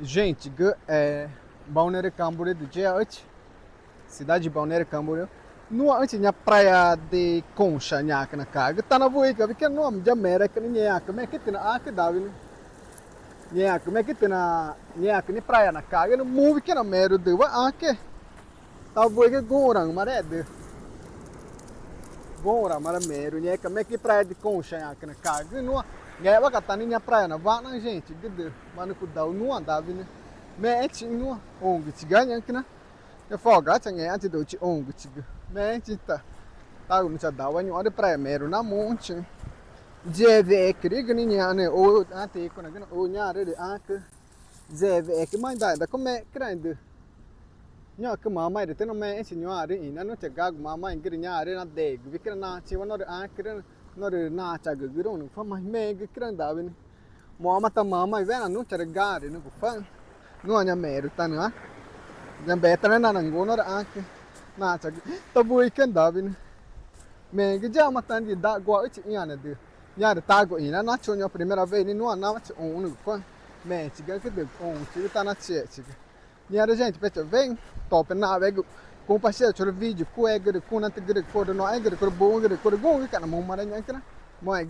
Gente, Balneário Camboriú do dia 8, cidade de Balneário Camboriú. No antes tinha praia de Concha, nhaca na carga. Tá na voica, porque no nome de América, nhaca, como é que tem na que dá, viu? Nhaca, como é que tem na nhaca, ni praia na carga, no move que na mero de wa que tá voica gorang, maré de gora, mara mero, nhaca, como é que praia de Concha, nhaca na carga, no Nghe bác cả tani nha praia na vã na gente gede mano ku dau nu anda vini me echi nu ong chi ga nyan kina e foga cha nghe anti do chi ong chi ga me chi ta nu cha dau nyu ade praia mero na monte jeve kri gni nya ne o ate ko na gna o nya re de ak jeve ke mai da come grande nya ke mama de teno me echi nyu are ina no cha ga mama ingri nya are na de vikra na chi wono de ak nó được na chả gửi gửi đâu nữa phải mày mê cái đó đào bên mò mà tao mà mày vẽ là nó chả được ga thì nó cũng phải nó nhà mẹ được ta nữa nhà bé ta nó là ngô nó đã cái na chả tao vui cái đào bên mẹ cái giá mà tao thì đã qua ít nhà này được nhà được ta gọi nó cho nhau primera vez ni nó chỉ ổn được phải mẹ chỉ cái được ổn chỉ ta nó chết chỉ nhà đó gente pensa vem top na vego compartilha o vídeo com o Egger, com o Nantegre, com o Noegre, com o Bongre, com o Gongue, cara, mão maranhã, cara, mão é